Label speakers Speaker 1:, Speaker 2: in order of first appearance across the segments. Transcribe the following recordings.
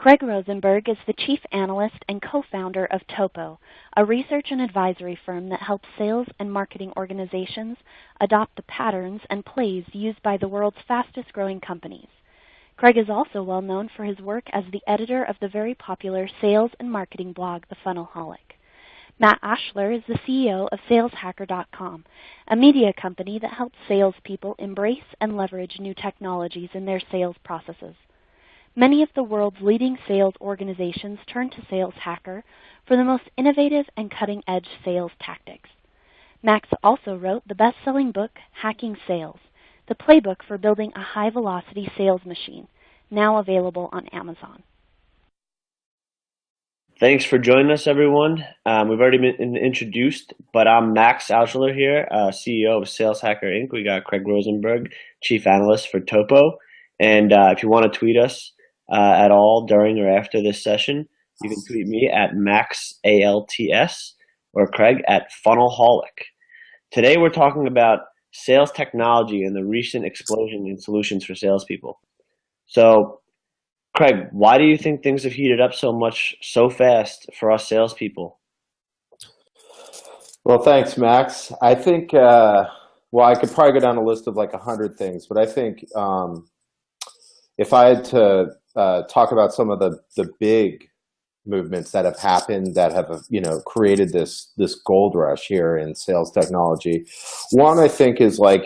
Speaker 1: Craig Rosenberg is the chief analyst and co-founder of TOPO, a research and advisory firm that helps sales and marketing organizations adopt the patterns and plays used by the world's fastest-growing companies. Craig is also well known for his work as the editor of the very popular sales and marketing blog, The Funnelholic. Matt Ashler is the CEO of SalesHacker.com, a media company that helps salespeople embrace and leverage new technologies in their sales processes. Many of the world's leading sales organizations turn to SalesHacker for the most innovative and cutting-edge sales tactics. Max also wrote the best-selling book, Hacking Sales, the playbook for building a high-velocity sales machine, now available on Amazon.
Speaker 2: Thanks for joining us, everyone. We've already been introduced, but I'm Max Alschuler here, CEO of Sales Hacker Inc. We got Craig Rosenberg, Chief Analyst for TOPO. And if you want to tweet us at all during or after this session, you can tweet me at MaxALTS or Craig at Funnelholic. Today we're talking about sales technology and the recent explosion in solutions for salespeople. So, Craig, why do you think things have heated up so much, so fast for us salespeople?
Speaker 3: Well, thanks, Max. I think, I could probably go down a list of like 100 things, but I think if I had to talk about some of the big movements that have happened that have, created this gold rush here in sales technology, one I think is one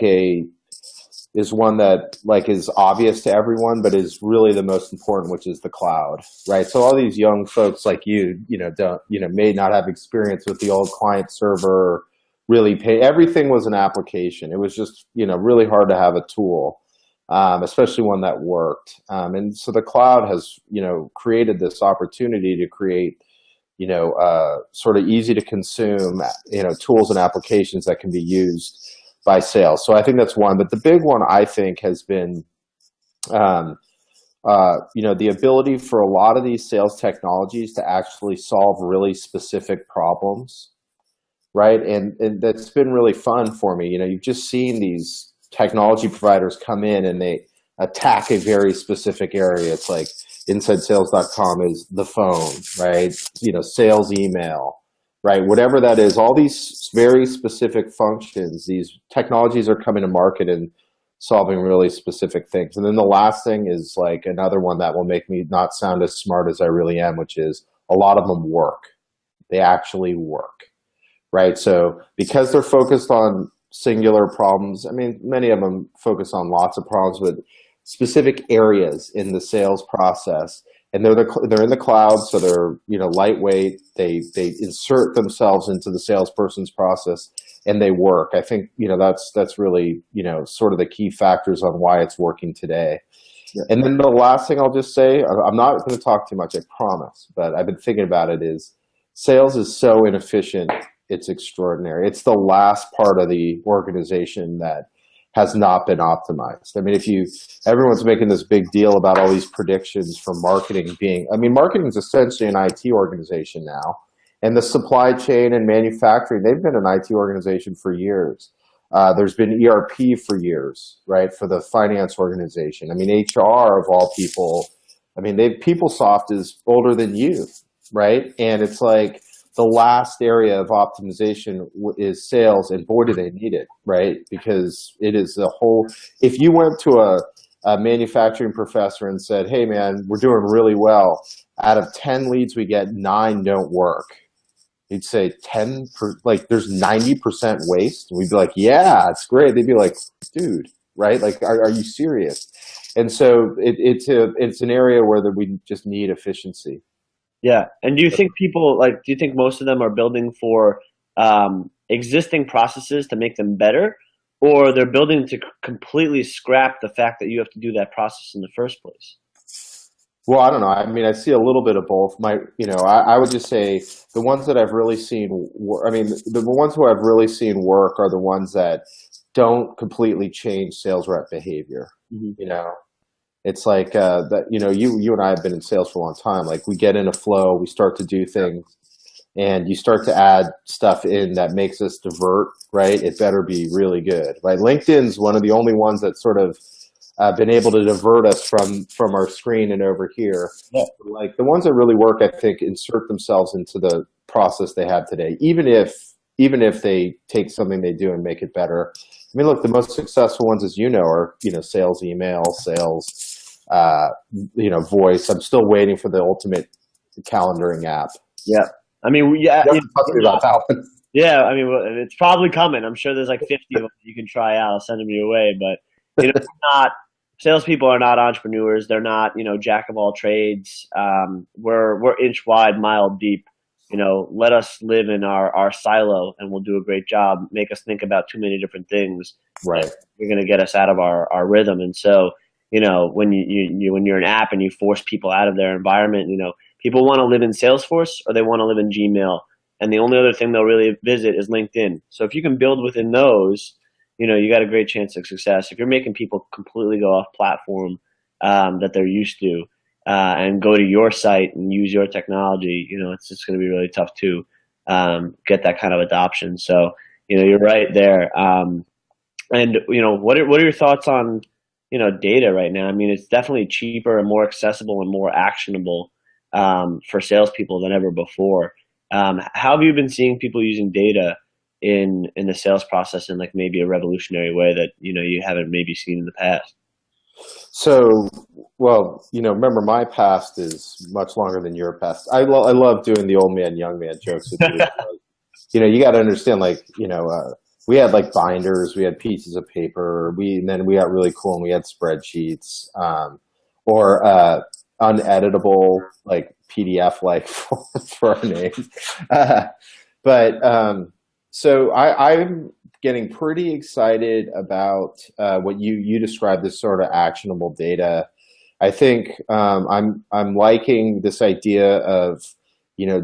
Speaker 3: that is obvious to everyone, but is really the most important, which is the cloud, right? So all these young folks like may not have experience with the old client server, everything was an application. It was just, really hard to have a tool, especially one that worked. And so the cloud has, created this opportunity to create, sort of easy to consume, tools and applications that can be used by sales. So I think that's one. But the big one, I think, has been, the ability for a lot of these sales technologies to actually solve really specific problems, right? And that's been really fun for me. You've just seen these technology providers come in and they attack a very specific area. It's like InsideSales.com is the phone, right? Sales email. Right, whatever that is, all these very specific functions, these technologies are coming to market and solving really specific things. And then the last thing is like another one that will make me not sound as smart as I really am, which is a lot of them work. They actually work, right? So because they're focused on singular problems, I mean, many of them focus on lots of problems, but specific areas in the sales process. And they're in the cloud, so they're lightweight. They insert themselves into the salesperson's process, and they work. I think that's really sort of the key factors on why it's working today. Yeah. And then the last thing I'll just say, I'm not going to talk too much, I promise, but I've been thinking about it, is sales is so inefficient, it's extraordinary. It's the last part of the organization that has not been optimized. I mean, everyone's making this big deal about all these predictions for marketing marketing is essentially an IT organization now. And the supply chain and manufacturing, they've been an IT organization for years. There's been ERP for years, right, for the finance organization. I mean, HR of all people, PeopleSoft is older than you, right? And it's like, the last area of optimization is sales, and boy, do they need it, right? Because it is if you went to a manufacturing professor and said, hey man, we're doing really well, out of 10 leads we get, 9 don't work. He'd say there's 90% waste. And we'd be like, yeah, it's great. They'd be like, dude, right? Like, are you serious? And so it's an area where we just need efficiency.
Speaker 2: Yeah, and do you think most of them are building for existing processes to make them better, or they're building to completely scrap the fact that you have to do that process in the first place?
Speaker 3: Well, I don't know. I mean, I see a little bit of both. I would just say the ones that I've really seen, the ones who I've really seen work are the ones that don't completely change sales rep behavior. Mm-hmm. It's like you and I have been in sales for a long time. Like, we get in a flow, we start to do things, and you start to add stuff in that makes us divert, right? It better be really good, right? LinkedIn's one of the only ones that sort of been able to divert us from our screen and over here.
Speaker 2: Yeah.
Speaker 3: Like the ones that really work, I think, insert themselves into the process they have today, even if they take something they do and make it better. I mean, look, the most successful ones, as you know, are sales email, sales, voice. I'm still waiting for the ultimate calendaring app.
Speaker 2: Yeah. I mean, yeah.
Speaker 3: You have to talk to me about that one.
Speaker 2: Yeah, I mean, it's probably coming. I'm sure there's like 50 of them you can try out. I'll send them your way. But not salespeople are not entrepreneurs. They're not jack of all trades. We're inch wide, mile deep. Let us live in our silo, and we'll do a great job. Make us think about too many different things.
Speaker 3: Right.
Speaker 2: You're going to get us out of our rhythm. And so when when you're an app and you force people out of their environment, people want to live in Salesforce or they want to live in Gmail. And the only other thing they'll really visit is LinkedIn. So if you can build within those, you got a great chance of success. If you're making people completely go off platform that they're used to and go to your site and use your technology, it's just going to be really tough to get that kind of adoption. So, you're right there. And what are your thoughts on data right now? I mean, it's definitely cheaper and more accessible and more actionable for salespeople than ever before. How have you been seeing people using data in the sales process in like maybe a revolutionary way that you haven't maybe seen in the past?
Speaker 3: So, well, remember my past is much longer than your past. I love doing the old man, young man jokes with you. You got to understand, we had like binders, we had pieces of paper, and then we got really cool and we had spreadsheets, or uneditable like PDF like for our names. So I'm getting pretty excited about what you described as sort of actionable data. I think I'm liking this idea of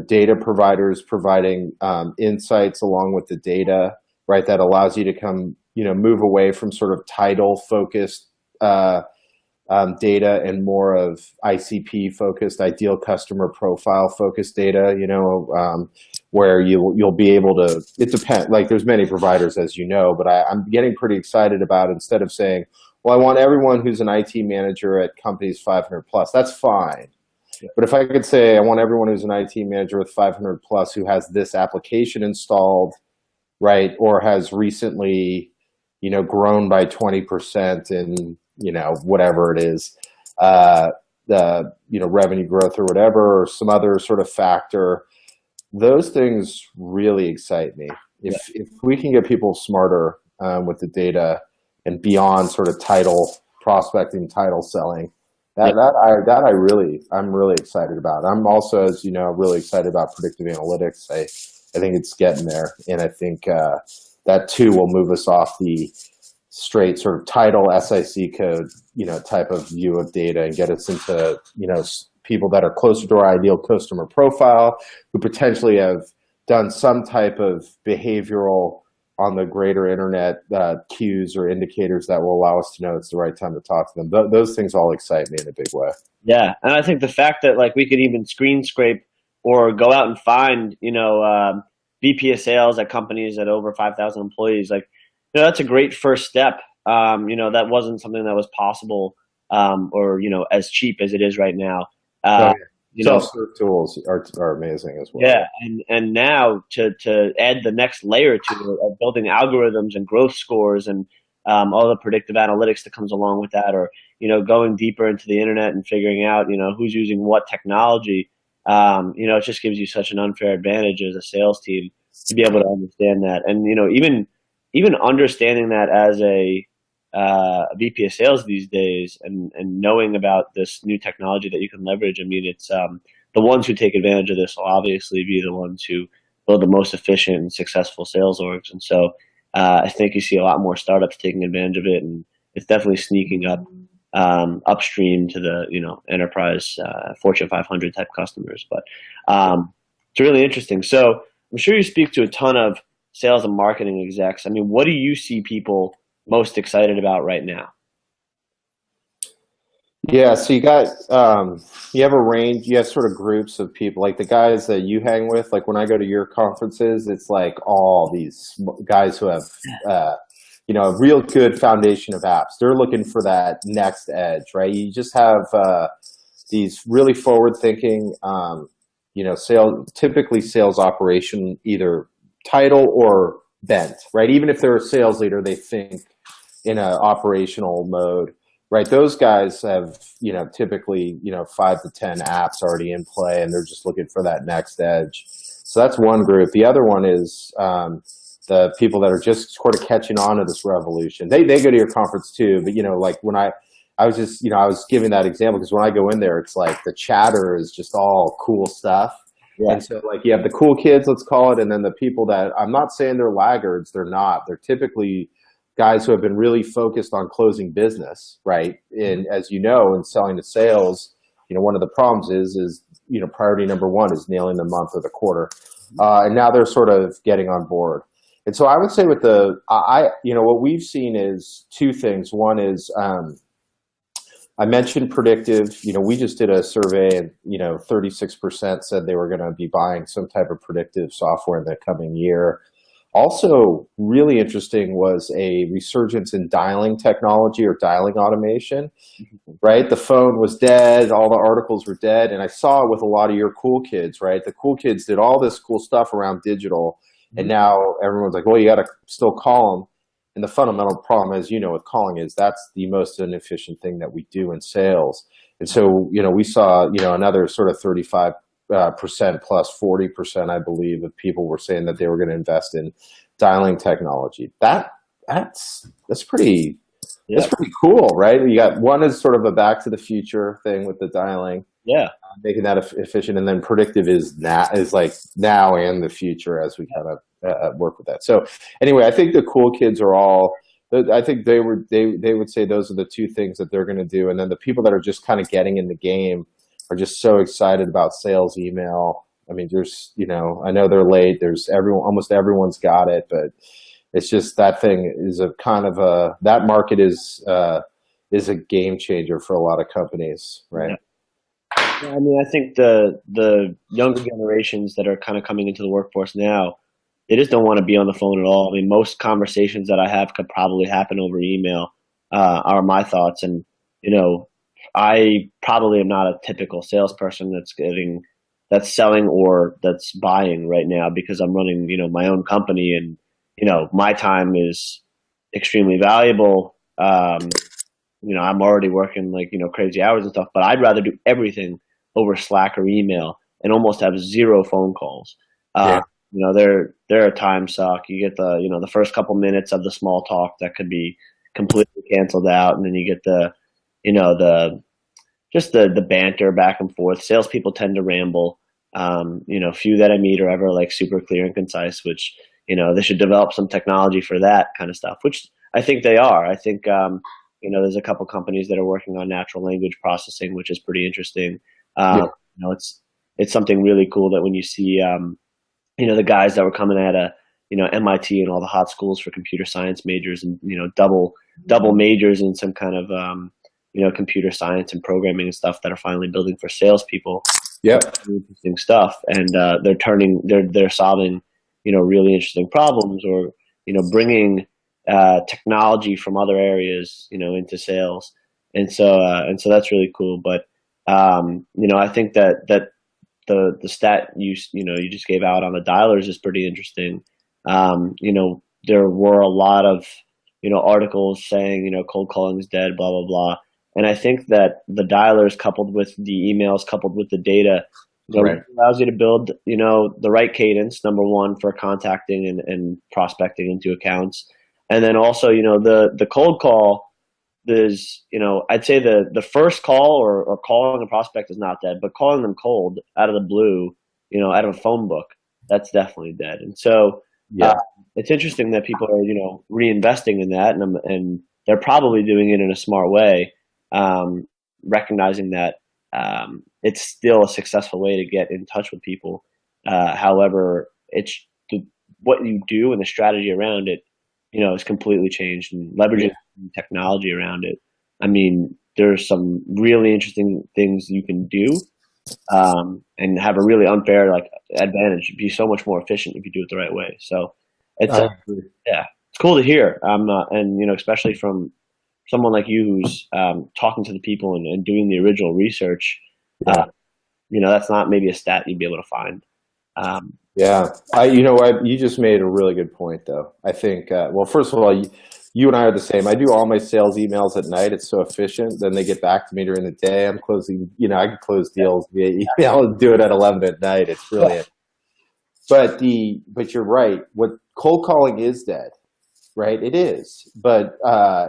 Speaker 3: data providers providing insights along with the data, right? That allows you to move away from sort of title focused data and more of ICP focused, ideal customer profile focused data, where you'll be able to, it depends, like there's many providers as but I'm getting pretty excited about, instead of saying, well, I want everyone who's an IT manager at companies 500 plus, that's fine. Yeah. But if I could say, I want everyone who's an IT manager with 500 plus who has this application installed, right, or has recently, grown by 20% in, whatever it is, the, revenue growth or whatever, or some other sort of factor, those things really excite me. If we can get people smarter with the data and beyond sort of title prospecting, title selling, I'm really excited about. I'm also, as really excited about predictive analytics. I think it's getting there, and I think that too will move us off the straight sort of title SIC code, type of view of data and get us into, people that are closer to our ideal customer profile, who potentially have done some type of behavioral on the greater internet cues or indicators that will allow us to know it's the right time to talk to them. Those things all excite me in a big way. Yeah.
Speaker 2: And I think the fact that like we could even screen scrape or go out and find, VP of sales at companies at over 5,000 employees, like, that's a great first step. That wasn't something that was possible or, as cheap as it is right now.
Speaker 3: Self-serve tools are amazing as well.
Speaker 2: Yeah, and now to add the next layer to it of building algorithms and growth scores and all the predictive analytics that comes along with that, or going deeper into the internet and figuring out who's using what technology, it just gives you such an unfair advantage as a sales team to be able to understand that, and even understanding that as a VP of sales these days, and knowing about this new technology that you can leverage. I mean, it's the ones who take advantage of this will obviously be the ones who build the most efficient and successful sales orgs. And so I think you see a lot more startups taking advantage of it, and it's definitely sneaking up upstream to the enterprise Fortune 500 type customers. But it's really interesting. So I'm sure you speak to a ton of sales and marketing execs. I mean, what do you see people most excited about right now?
Speaker 3: Yeah, so you have a range, you have sort of groups of people, like the guys that you hang with. Like when I go to your conferences, it's like all these guys who have a real good foundation of apps. They're looking for that next edge, right? You just have these really forward-thinking, typically sales operation, either title or bent, right? Even if they're a sales leader, they think in an operational mode, right? Those guys have, typically, 5 to 10 apps already in play, and they're just looking for that next edge. So that's one group. The other one is the people that are just sort of catching on to this revolution. They go to your conference too, but like when I was just, I was giving that example because when I go in there, it's like the chatter is just all cool stuff.
Speaker 2: Yeah.
Speaker 3: And so like you have the cool kids, let's call it, and then the people that, I'm not saying they're laggards, they're not. They're typically guys who have been really focused on closing business, right? And as you know, in selling to sales, one of the problems is priority number one is nailing the month or the quarter. And now they're sort of getting on board. And so I would say with what we've seen is two things. One is, I mentioned predictive. We just did a survey and, 36% said they were going to be buying some type of predictive software in the coming year. Also, really interesting was a resurgence in dialing technology or dialing automation, right? The phone was dead. All the articles were dead. And I saw it with a lot of your cool kids, right? The cool kids did all this cool stuff around digital. And now everyone's like, well, you got to still call them. And the fundamental problem, as you know, with calling is that's the most inefficient thing that we do in sales. And so, we saw, another sort of 35% plus 40%, I believe, of people were saying that they were going to invest in dialing technology. That's pretty cool, right? You got one is sort of a back to the future thing with the dialing.
Speaker 2: Yeah.
Speaker 3: Making that efficient, and then predictive is like now and the future as we kind of work with that. So anyway, I think the cool kids are all. I think they would say those are the two things that they're going to do, and then the people that are just kind of getting in the game are just so excited about sales email. I mean, there's I know they're late. There's almost everyone's got it, but it's just that thing is a kind of that market is a game changer for a lot of companies, right?
Speaker 2: Yeah. I mean, I think the younger generations that are kind of coming into the workforce now, they just don't want to be on the phone at all. I mean, most conversations that I have could probably happen over email, are my thoughts. And, I probably am not a typical salesperson that's selling or that's buying right now because I'm running, my own company and, my time is extremely valuable. I'm already working crazy hours and stuff, but I'd rather do everything over Slack or email and almost have zero phone calls.
Speaker 3: Yeah.
Speaker 2: They're a time suck. You get the first couple minutes of the small talk that could be completely canceled out, and then you get the banter back and forth. Salespeople tend to ramble. Few that I meet are ever super clear and concise, which, they should develop some technology for that kind of stuff, which I think they are. I think, there's a couple companies that are working on natural language processing, which is pretty interesting. It's something really cool that when you see, the guys that were coming out of, MIT and all the hot schools for computer science majors and, double majors in some kind of, computer science and programming and stuff that are finally building for salespeople.
Speaker 3: Yeah.
Speaker 2: Interesting stuff. And, they're solving, really interesting problems or, bringing, technology from other areas, into sales. And so that's really cool. But, I think that the stat you just gave out on the dialers is pretty interesting. There were a lot of, articles saying, cold calling is dead, blah, blah, blah. And I think that the dialers coupled with the emails, coupled with the data,
Speaker 3: Right.
Speaker 2: allows you to build, the right cadence, number one, for contacting and prospecting into accounts. And then also, the cold call is, I'd say the first call or calling a prospect is not dead, but calling them cold out of the blue, out of a phone book, that's definitely dead. And so it's interesting that people are, reinvesting in that and they're probably doing it in a smart way, recognizing that it's still a successful way to get in touch with people. However, what you do and the strategy around it, is completely changed and leveraging technology around it. I mean, there's some really interesting things you can do, and have a really unfair advantage. Be so much more efficient if you do it the right way. So it's it's cool to hear. And especially from someone like you who's talking to the people and doing the original research.
Speaker 3: Yeah.
Speaker 2: That's not maybe a stat you'd be able to find.
Speaker 3: Yeah, you just made a really good point, though. I think, well, first of all, you and I are the same. I do all my sales emails at night. It's so efficient. Then they get back to me during the day. I'm closing, I can close deals via email and do it at 11 at night. It's brilliant. But you're right. What cold calling is dead, right? It is, but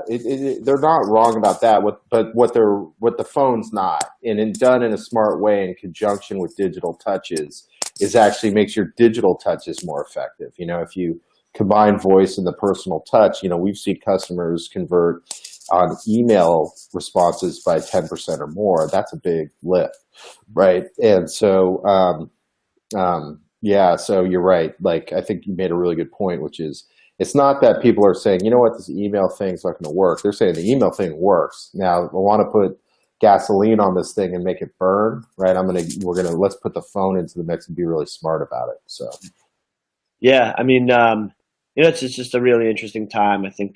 Speaker 3: they're not wrong about that. But what the phone's not, and done in a smart way in conjunction with digital touches, is actually makes your digital touches more effective. If you combine voice and the personal touch, we've seen customers convert on email responses by 10% or more. That's a big lift, right? And so, yeah, so you're right. Like, I think you made a really good point, which is, it's not that people are saying, you know what, this email thing's not going to work. They're saying the email thing works. Now, I want to put gasoline on this thing and make it burn, right? Let's put the phone into the mix and be really smart about it. So,
Speaker 2: yeah, I mean, it's just a really interesting time. I think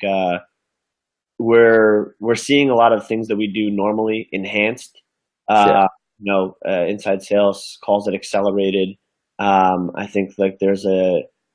Speaker 2: we're seeing a lot of things that we do normally enhanced.
Speaker 3: yeah,
Speaker 2: Inside sales calls it accelerated. I think like there's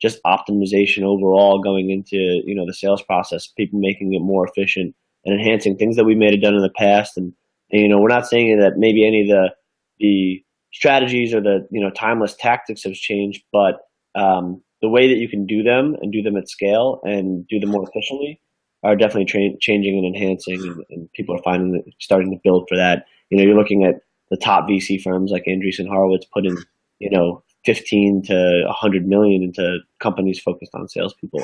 Speaker 2: just optimization overall going into the sales process, people making it more efficient and enhancing things that we may have done in the past. And we're not saying that maybe any of the strategies or the timeless tactics have changed, but the way that you can do them and do them at scale and do them more efficiently are definitely changing and enhancing, and people are starting to build for that. You're looking at the top VC firms like Andreessen Horowitz putting 15 to 100 million into companies focused on salespeople.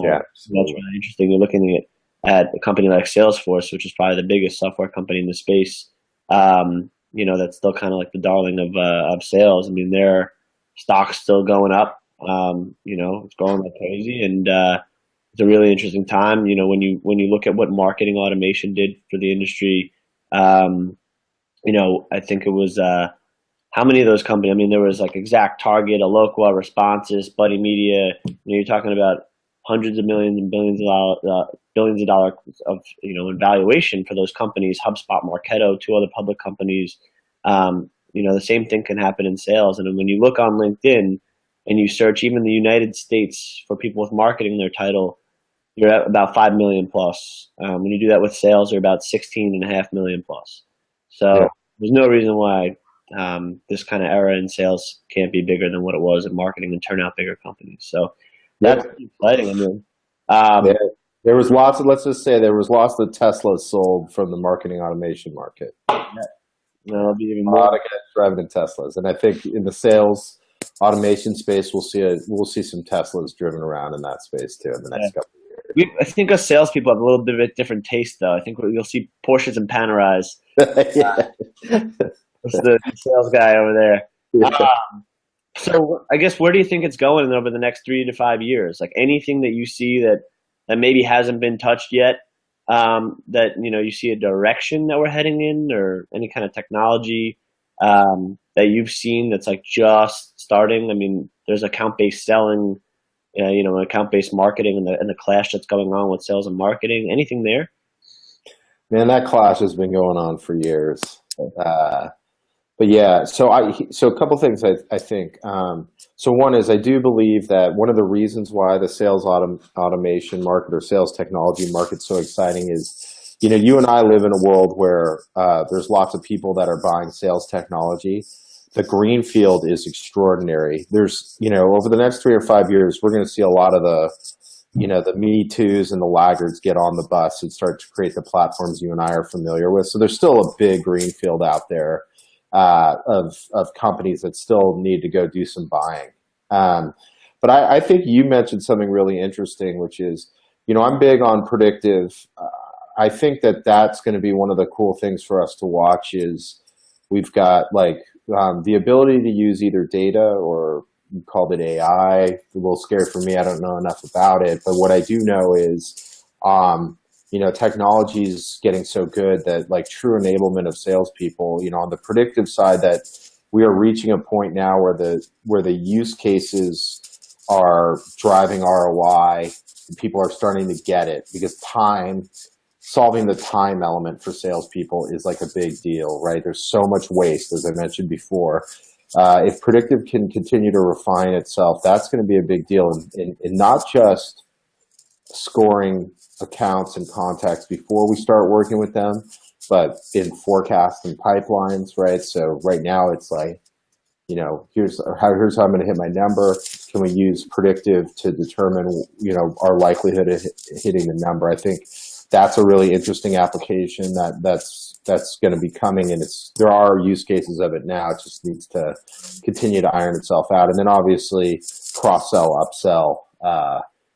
Speaker 3: yeah,
Speaker 2: So that's really interesting. You're looking at a company like Salesforce, which is probably the biggest software company in the space. That's still kind of like the darling of sales. I mean, their stock's still going up. It's growing like crazy, and it's a really interesting time. When you look at what marketing automation did for the industry, I think it was. How many of those companies? I mean, there was like Exact Target, Eloqua, Responses, Buddy Media. You're talking about hundreds of millions and billions of dollars of in valuation for those companies. HubSpot, Marketo, two other public companies. The same thing can happen in sales. And when you look on LinkedIn and you search even the United States for people with marketing their title, you're at about 5 million plus. When you do that with sales, you're about 16.5 million plus. So
Speaker 3: yeah.
Speaker 2: there's no reason why this kind of era in sales can't be bigger than what it was in marketing and turn out bigger companies. So that's exciting. I mean,
Speaker 3: there was let's just say there was lots of Teslas sold from the marketing automation market.
Speaker 2: It'll be even
Speaker 3: A
Speaker 2: more.
Speaker 3: lot of guys driving in Teslas, and I think in the sales automation space, we'll see some Teslas driven around in that space too in the next couple of years.
Speaker 2: I think us salespeople have a little bit of a different taste, though. I think you'll see Porsches and Panarais.
Speaker 3: Yeah.
Speaker 2: That's the sales guy over there.
Speaker 3: Yeah.
Speaker 2: So I guess where do you think it's going over the next 3 to 5 years? Like anything that you see that maybe hasn't been touched yet, that you see a direction that we're heading in, or any kind of technology that you've seen that's like just starting. I mean, there's account-based selling, account-based marketing, and the clash that's going on with sales and marketing. Anything there?
Speaker 3: Man, that clash has been going on for years. But yeah, so a couple things I think. So one is I do believe that one of the reasons why the sales automation market or sales technology market is so exciting is, you and I live in a world where there's lots of people that are buying sales technology. The greenfield is extraordinary. There's, over the next 3 or 5 years, we're going to see a lot of the Me Too's and the laggards get on the bus and start to create the platforms you and I are familiar with. So there's still a big greenfield out there of companies that still need to go do some buying. But I think you mentioned something really interesting, which is, I'm big on predictive. I think that's going to be one of the cool things for us to watch is we've got the ability to use either data or you called it AI. It's a little scary for me. I don't know enough about it. But what I do know is, technology is getting so good that true enablement of salespeople, on the predictive side, that we are reaching a point now where the use cases are driving ROI people are starting to get it, because solving the time element for salespeople is like a big deal, right? There's so much waste, as I mentioned before. If predictive can continue to refine itself, that's going to be a big deal, in not just scoring accounts and contacts before we start working with them, but in forecast and pipelines, right? So right now it's like, here's how I'm going to hit my number. Can we use predictive to determine, our likelihood of hitting the number? I think that's a really interesting application that's going to be coming, and there are use cases of it now. It just needs to continue to iron itself out. And then obviously cross-sell, upsell,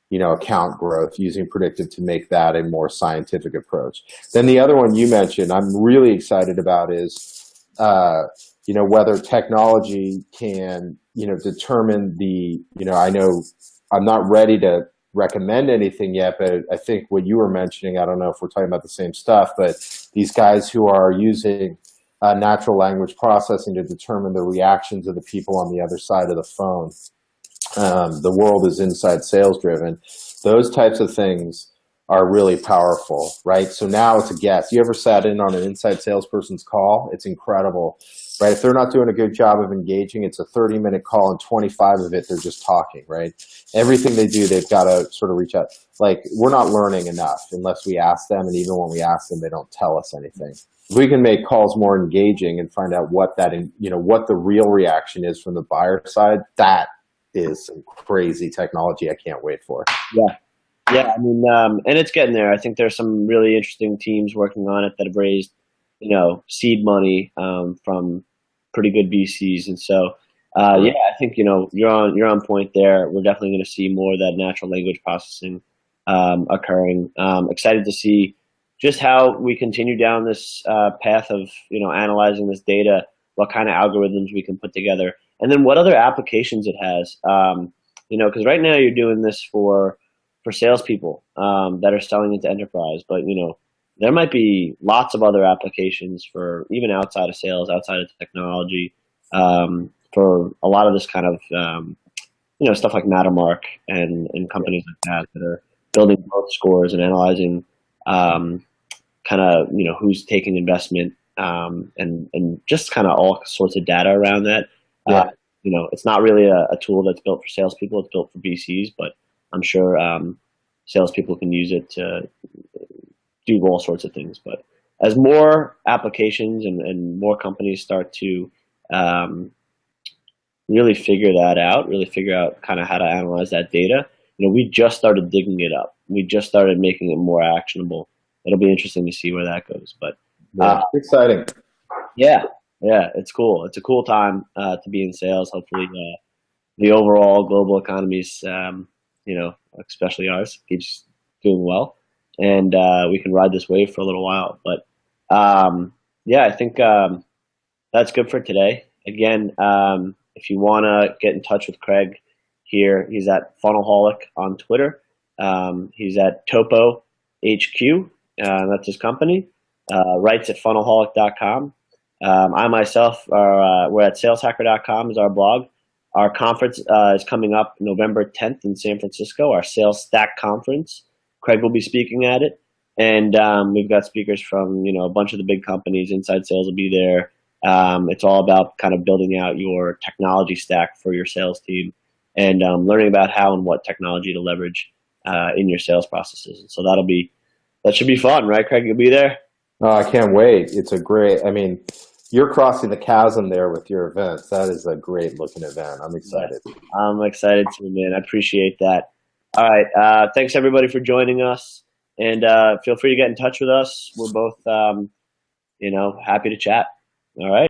Speaker 3: account growth, using predictive to make that a more scientific approach. Then the other one you mentioned, I'm really excited about is, whether technology can, determine I know I'm not ready to recommend anything yet, but I think what you were mentioning, I don't know if we're talking about the same stuff, but these guys who are using natural language processing to determine the reactions of the people on the other side of the phone. The world is inside sales driven. Those types of things are really powerful, right? So now it's a guess. You ever sat in on an inside salesperson's call? It's incredible, right? If they're not doing a good job of engaging, it's a 30-minute call, and 25 of it, they're just talking, right? Everything they do, they've got to sort of reach out. Like, we're not learning enough unless we ask them, and even when we ask them, they don't tell us anything. If we can make calls more engaging and find out what the real reaction is from the buyer side, that is some crazy technology I can't wait for.
Speaker 2: Yeah, I mean, and it's getting there. I think there's some really interesting teams working on it that have raised, seed money from pretty good VCs, and so I think you're on point there. We're definitely going to see more of that natural language processing occurring. Excited to see just how we continue down this path of analyzing this data, what kind of algorithms we can put together, and then what other applications it has. Because right now you're doing this for salespeople that are selling into enterprise, but there might be lots of other applications for even outside of sales, outside of technology, for a lot of this kind of stuff like Mattermark and companies like that are building growth scores and analyzing who's taking investment and just kind of all sorts of data around that.
Speaker 3: Yeah.
Speaker 2: It's not really a tool that's built for salespeople. It's built for VCs, but I'm sure salespeople can use it to do all sorts of things. But as more applications and more companies start to really figure that out, really figure out kind of how to analyze that data, we just started digging it up. We just started making it more actionable. It'll be interesting to see where that goes. But
Speaker 3: exciting.
Speaker 2: Yeah, it's cool. It's a cool time to be in sales. Hopefully, the overall global economy's especially ours, keeps doing well, and we can ride this wave for a little while. But I think that's good for today. Again, if you want to get in touch with Craig here, he's at Funnelholic on Twitter. He's at TOPO HQ. That's his company. Writes at funnelholic.com. I myself we're at saleshacker.com is our blog. Our conference is coming up November 10th in San Francisco, our Sales Stack Conference. Craig will be speaking at it. And we've got speakers from, a bunch of the big companies. Inside Sales will be there. It's all about kind of building out your technology stack for your sales team and learning about how and what technology to leverage in your sales processes. And so that should be fun, right, Craig? You'll be there?
Speaker 3: Oh, I can't wait. You're crossing the chasm there with your events. That is a great looking event. I'm excited.
Speaker 2: I'm excited too, man. I appreciate that. All right. Thanks everybody for joining us, and feel free to get in touch with us. We're both, happy to chat. All right.